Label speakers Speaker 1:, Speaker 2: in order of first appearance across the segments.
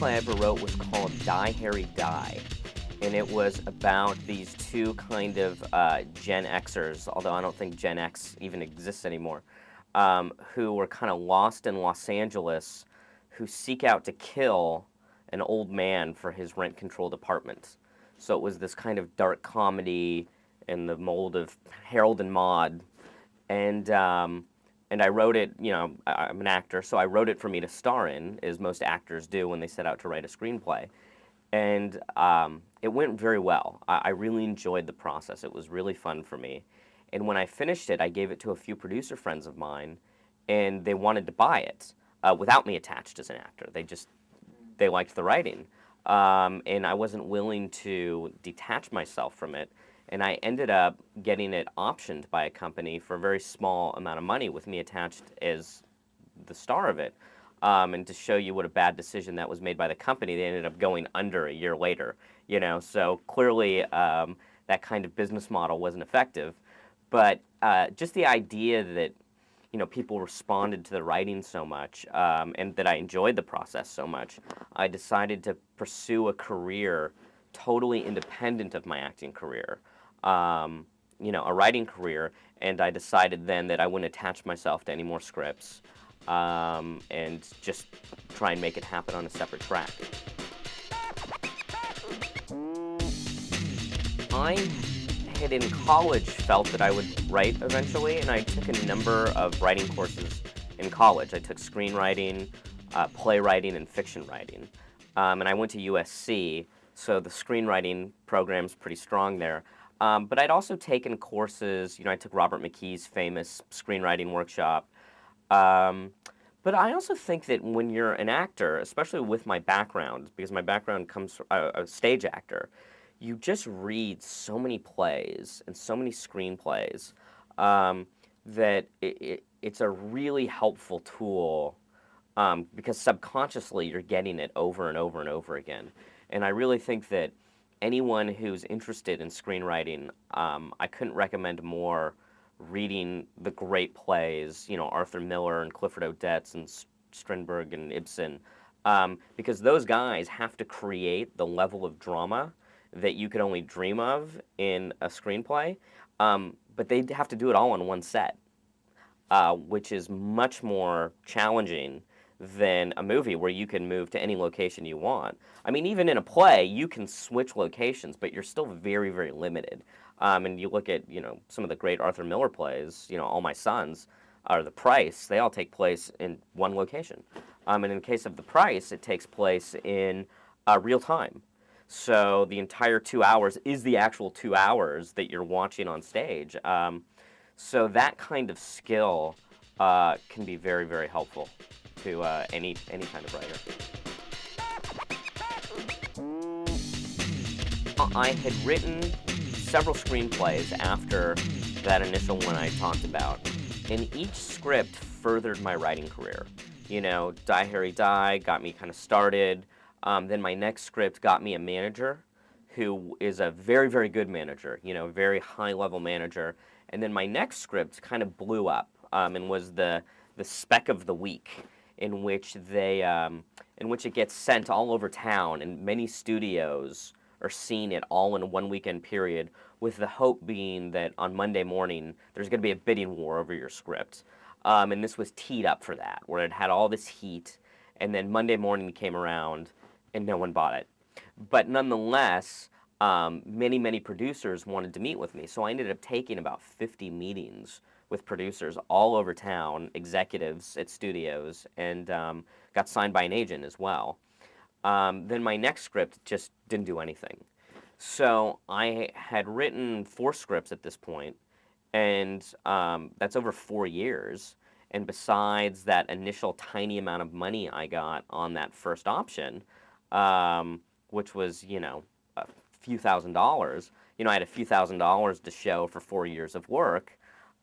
Speaker 1: screenplay I ever wrote was called Die, Harry, Die. And it was about these two kind of Gen Xers, although I don't think Gen X even exists anymore, who were kind of lost in Los Angeles, who seek out to kill an old man for his rent-controlled apartment. So it was this kind of dark comedy in the mold of Harold and Maude, and I wrote it. You know, I'm an actor, so I wrote it for me to star in, as most actors do when they set out to write a screenplay. And it went very well. I really enjoyed the process. It was really fun for me. And when I finished it, I gave it to a few producer friends of mine, and they wanted to buy it without me attached as an actor. They liked the writing. And I wasn't willing to detach myself from it. And I ended up getting it optioned by a company for a very small amount of money with me attached as the star of it. And to show you what a bad decision that was made by the company, they ended up going under a year later. You know, so clearly that kind of business model wasn't effective. But just the idea that, you know, people responded to the writing so much, and that I enjoyed the process so much, I decided to pursue a career totally independent of my acting career, you know, a writing career, and I decided then that I wouldn't attach myself to any more scripts, and just try and make it happen on a separate track. I had in college felt that I would write eventually, and I took a number of writing courses in college. I took screenwriting, playwriting, and fiction writing. And I went to USC, so the screenwriting program's pretty strong there. But I'd also taken courses, you know, I took Robert McKee's famous screenwriting workshop. But I also think that when you're an actor, especially with my background, because my background comes from a stage actor, you just read so many plays and so many screenplays that it's a really helpful tool because subconsciously you're getting it over and over and over again. And I really think that anyone who's interested in screenwriting, I couldn't recommend more reading the great plays, you know, Arthur Miller and Clifford Odets and Strindberg and Ibsen, because those guys have to create the level of drama that you could only dream of in a screenplay, but they have to do it all on one set, which is much more challenging than a movie where you can move to any location you want. I mean, even in a play, you can switch locations, but you're still very, very limited. And you look at, you know, some of the great Arthur Miller plays, you know, All My Sons, or The Price, they all take place in one location. And in the case of The Price, it takes place in real time. So the entire 2 hours is the actual 2 hours that you're watching on stage. So that kind of skill can be very, very helpful to any kind of writer. I had written several screenplays after that initial one I talked about, and each script furthered my writing career. You know, Die, Harry, Die got me kind of started. Then my next script got me a manager who is a very, very good manager, you know, very high-level manager. And then my next script kind of blew up and was the spec of the week, in which it gets sent all over town, and many studios are seeing it all in a one weekend period, with the hope being that on Monday morning there's going to be a bidding war over your script. And this was teed up for that, where it had all this heat, and then Monday morning came around and no one bought it. But nonetheless, many, many producers wanted to meet with me, so I ended up taking about 50 meetings with producers all over town, executives at studios, and got signed by an agent as well. Then my next script just didn't do anything. So I had written 4 scripts at this point, and that's over 4 years. And besides that initial tiny amount of money I got on that first option, which was, you know, a few $1,000s, you know, I had a few $1,000s to show for 4 years of work.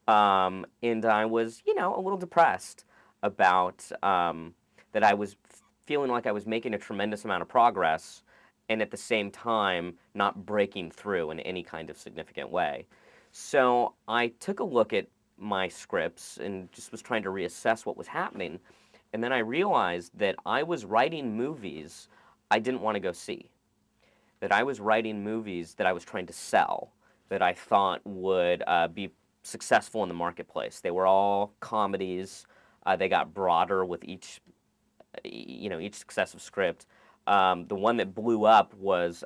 Speaker 1: And I was, you know, a little depressed about that I was feeling like I was making a tremendous amount of progress and at the same time not breaking through in any kind of significant way. So I took a look at my scripts and just was trying to reassess what was happening. And then I realized that I was writing movies I didn't want to go see. That I was writing movies that I was trying to sell, that I thought would be successful in the marketplace. They were all comedies. They got broader with each, each successive script. The one that blew up was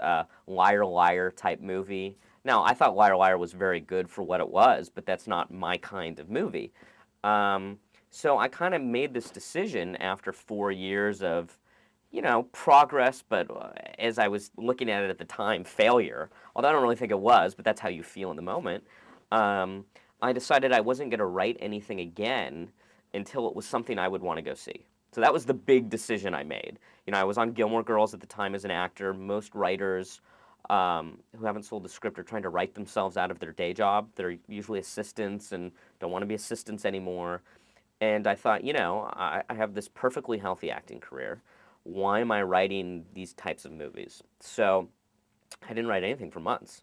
Speaker 1: Liar Liar type movie. Now, I thought Liar Liar was very good for what it was, but that's not my kind of movie. So I kind of made this decision after 4 years of, progress, but as I was looking at it at the time, failure. Although I don't really think it was, but that's how you feel in the moment. I decided I wasn't going to write anything again until it was something I would want to go see. So that was the big decision I made. I was on Gilmore Girls at the time as an actor. Most writers who haven't sold a script are trying to write themselves out of their day job. They're usually assistants and don't want to be assistants anymore. And I thought, I have this perfectly healthy acting career. Why am I writing these types of movies? So I didn't write anything for months.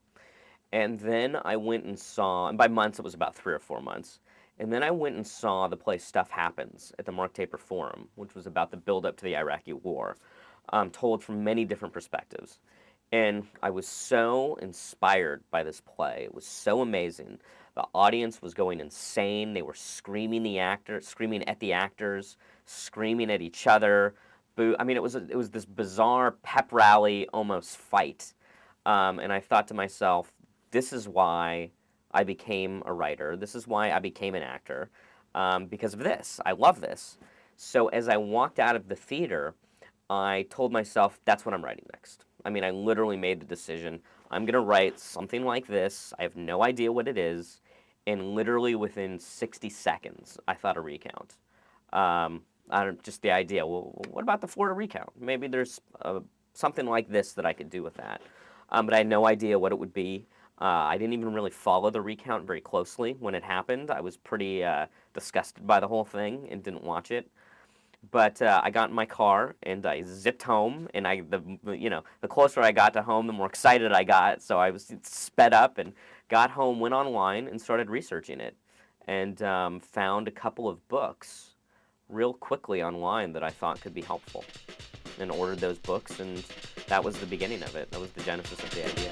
Speaker 1: And then I went and saw, and by months it was about 3 or 4 months, and then I went and saw the play Stuff Happens at the Mark Taper Forum, which was about the build-up to the Iraqi War, told from many different perspectives. And I was so inspired by this play. It was so amazing. The audience was going insane. They were screaming at the actors, screaming at each other. I mean, it was this bizarre pep rally, almost fight. And I thought to myself, this is why I became a writer. This is why I became an actor, because of this. I love this. So as I walked out of the theater, I told myself, that's what I'm writing next. I mean, I literally made the decision. I'm going to write something like this. I have no idea what it is. And literally within 60 seconds, I thought a Recount. Just the idea, well, what about the Florida Recount? Maybe there's something like this that I could do with that. But I had no idea what it would be. I didn't even really follow the Recount very closely when it happened. I was pretty disgusted by the whole thing and didn't watch it. But I got in my car and I zipped home, and the closer I got to home, the more excited I got. So I was sped up and got home, went online, and started researching it, and found a couple of books real quickly online that I thought could be helpful, and ordered those books, and that was the beginning of it. That was the genesis of the idea.